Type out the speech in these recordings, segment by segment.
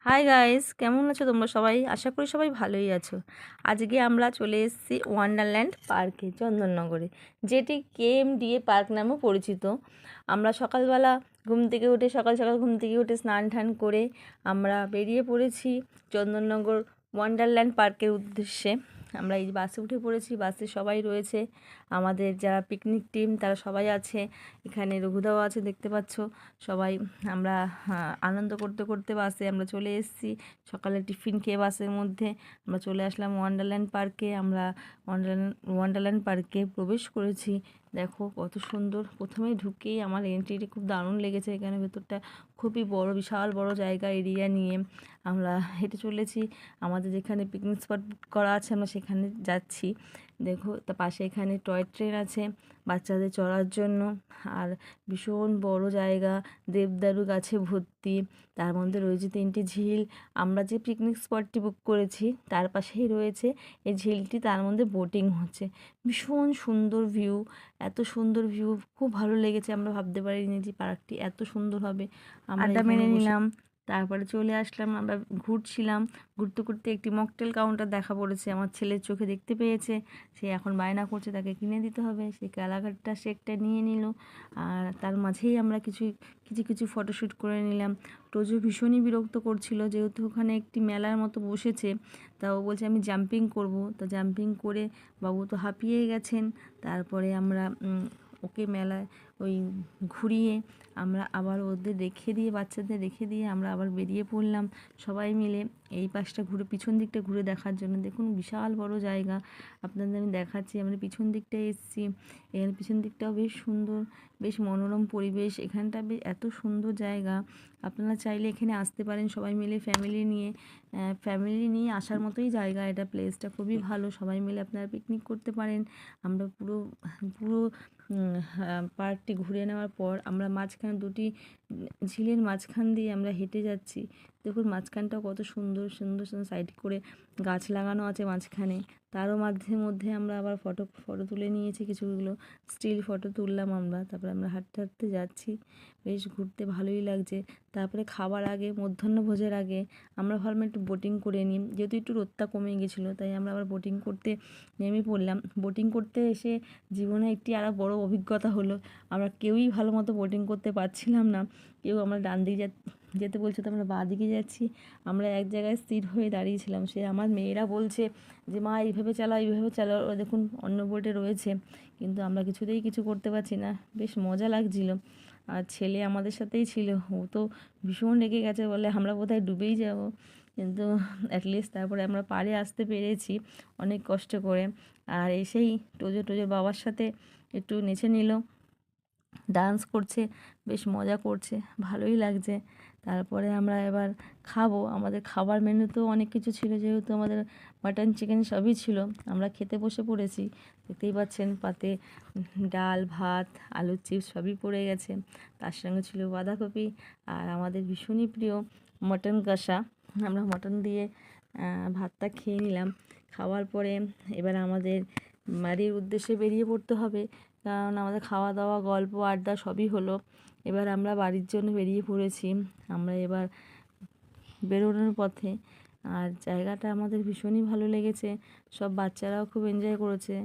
Hi guys, কেমন আছো তোমরা সবাই? আশা করি সবাই ভালোই আছো। আজকে আমরা চলে এসেছি ওয়ান্ডারল্যান্ড পার্কে, চন্দননগরে, যেটি কেএমডিএ পার্ক নামেও পরিচিত। আমরা সকালবেলা সকাল সকাল ঘুম থেকে উঠে স্নান টান করে আমরা বেরিয়ে পড়েছি চন্দননগর ওয়ান্ডারল্যান্ড পার্কের উদ্দেশ্যে। আমরা এই বাসে উঠে পড়েছি, বাসে সবাই রয়েছে, আমাদের যারা পিকনিক টিম তারা সবাই আছে, এখানে রঘুদাও আছে দেখতে পাচ্ছ। সবাই আমরা আনন্দ করতে করতে বাসে আমরা চলে এসেছি। সকালে টিফিন খেয়ে বাসের মধ্যে আমরা চলে আসলাম ওয়ান্ডারল্যান্ড পার্কে। আমরা ওয়ান্ডারল্যান্ড পার্কে প্রবেশ করেছি। দেখো কত সুন্দর, প্রথমেই ঢুকেই আমার এন্ট্রিটি খুব দারুণ লেগেছে। এখানে ভেতরটা খুবই বড়, বিশাল বড় জায়গা এরিয়া নিয়ে আমরা হেঁটে চলেছি। আমাদের যেখানে পিকনিক স্পট করা আছে আমরা সেখানে যাচ্ছি। দেখো তার পাশে এখানে টয় ট্রেন আছে বাচ্চাদের চড়ার জন্য, আর ভীষণ বড় জায়গা, দেবদারু গাছে ভর্তি, তার মধ্যে রয়েছে 3টি ঝিল। আমরা যে পিকনিক স্পটটি বুক করেছি তার পাশেই রয়েছে এই ঝিলটি, তার মধ্যে বোটিং হচ্ছে। ভীষণ সুন্দর ভিউ, এত সুন্দর ভিউ, খুব ভালো লেগেছে। আমরা ভাবতে পারিনি যে পার্কটি এত সুন্দর হবে। আমরা আড্ডা মেরে নিলাম, তারপরে চলে আসলাম। আমরা ঘুরছিলাম, ঘুরতে ঘুরতে একটি মকটেল কাউন্টার দেখা পড়েছে, আমার ছেলের চোখে দেখতে পেয়েছে। সে এখন বায়না করছে তাকে কিনে দিতে হবে, সে কালাকাটটা শেকটা নিয়ে নিল। আর তার মাঝেই আমরা কিছু কিছু ফটোশ্যুট করে নিলাম। টোজো ভীষণই বিরক্ত করছিল, যেহেতু ওখানে একটি মেলার মতো বসেছে, তা ও বলছে আমি জাম্পিং করব। তা জাম্পিং করে বাবু তো হাঁপিয়ে গেছেন। তারপরে আমরা ওকে মেলায় ওই ঘুরিয়ে আমরা আবার ওদের রেখে দিয়ে, বাচ্চাদের রেখে দিয়ে আমরা আবার বেরিয়ে পড়লাম সবাই মিলে এই পাশটা ঘুরে, পিছন দিকটা ঘুরে দেখার জন্য। দেখুন বিশাল বড় জায়গা, আপনাদের আমি দেখাচ্ছি। আমরা পিছন দিকটায় এসেছি, এখানে পিছন দিকটাও বেশ সুন্দর, বেশ মনোরম পরিবেশ। এখানটা বেশ এত সুন্দর জায়গা, আপনারা চাইলে এখানে আসতে পারেন সবাই মিলে, ফ্যামিলি নিয়ে আসার মতোই জায়গা। এটা প্লেসটা খুবই ভালো, সবাই মিলে আপনারা পিকনিক করতে পারেন। আমরা পুরো পুরো পার্কটি ঘুরে নেওয়ার পর আমরা মাঝখানে দুটি ঝিলের মাঝখান দিয়ে আমরা হেঁটে যাচ্ছি। দেখুন মাঝখানটাও কত সুন্দর সুন্দর সুন্দর সাইড করে গাছ লাগানো আছে মাঝখানে। তারও মাঝে মধ্যে আমরা আবার ফটো তুলে নিয়েছি, কিছুগুলো স্টিল ফটো তুললাম আমরা। তারপরে আমরা হাঁটতে হাঁটতে যাচ্ছি, বেশ ঘুরতে ভালোই লাগছে। তারপরে খাবার আগে, মধ্যাহ্নভোজের আগে আমরা ভাবলাম একটু বোটিং করে নিই, যেহেতু একটু রোদটা কমে গেছিলো, তাই আমরা আবার বোটিং করতে নেমে পড়লাম। বোটিং করতে এসে জীবনে একটি আরও বড় অভিজ্ঞতা হলো, আমরা কেউই ভালো মতো বোটিং করতে পারছিলাম না। কেউ আমরা ডান দিকে যেতে বলছে, তো আমরা বাঁ দিকে যাচ্ছি। আমরা এক জায়গায় স্থির হয়ে দাঁড়িয়েছিলাম, সে আমার মেয়েরা বলছে যে মা এইভাবে চালাও, এইভাবে চালাও, ওরা দেখুন অন্য বোটে রয়েছে, কিন্তু আমরা কিছুতেই কিছু করতে পারছি না। বেশ মজা লাগছিল। আর ছেলে আমাদের সাথেই ছিল, ও তো ভীষণ রেগে গেছে, বলে আমরা বোধহয় ডুবেই যাব। কিন্তু অ্যাটলিস্ট তারপরে আমরা পাড়ে আসতে পেরেছি অনেক কষ্ট করে। আর এসেই টোজোর বাবার সাথে একটু নেচে নিল, ডান্স করছে, বেশ মজা করছে, ভালোই লাগছে। তারপরে আমরা এবার খাবো। আমাদের খাবার মেনুতেও অনেক কিছু ছিল, যেহেতু আমাদের মাটন চিকেন সবই ছিল। আমরা খেতে বসে পড়েছি, দেখতেই পাচ্ছেন পাতে ডাল ভাত আলুর চিপস সবই পড়ে গেছে, তার সঙ্গে ছিল বাঁধাকপি আর আমাদের ভীষণই প্রিয় মটন কষা। আমরা মটন দিয়ে ভাতটা খেয়ে নিলাম। খাওয়ার পরে এবার আমাদের বাড়ির উদ্দেশ্যে বেরিয়ে পড়তে হবে, কারণ আমাদের খাওয়া দাওয়া গল্প আড্ডা সবই হলো। এবার আমরা বাড়ির জন্য বেরিয়ে পড়েছি। আমরা এবার বেরোনোর পথে, আর জায়গাটা আমাদের ভীষণই ভালো লেগেছে, সব বাচ্চারাও খুব এনজয় করেছে।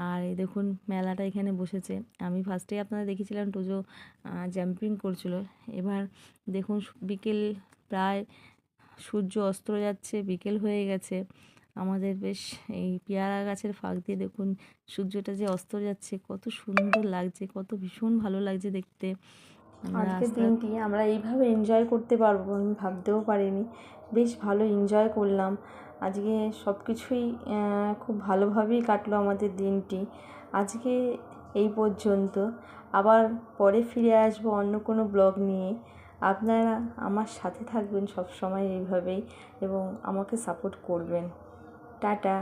আর এই দেখুন মেলাটা এখানে বসেছে। আমি ফার্স্টেই আপনারা দেখেছিলাম টোজো জাম্পিং করছিল। এবার দেখুন বিকেল প্রায়, সূর্য অস্ত যাচ্ছে, বিকেল হয়ে গেছে। আমাদের বেশ এই পেয়ারা গাছের ফাঁক দিয়ে দেখুন সূর্যটা যে অস্ত যাচ্ছে, কত সুন্দর লাগছে, কত ভীষণ ভালো লাগছে দেখতে। আজকের দিনটি আমরা এইভাবে এনজয় করতে পারবো আমি ভাবতেও পারিনি। বেশ ভালো এনজয় করলাম আজকে, সব কিছুই খুব ভালোভাবেই কাটলো আমাদের দিনটি। আজকে এই পর্যন্ত, আবার পরে ফিরে আসবো অন্য কোনো ব্লগ নিয়ে। আপনারা আমার সাথে থাকবেন সব সময় এইভাবেই, এবং আমাকে সাপোর্ট করবেন। টাটা।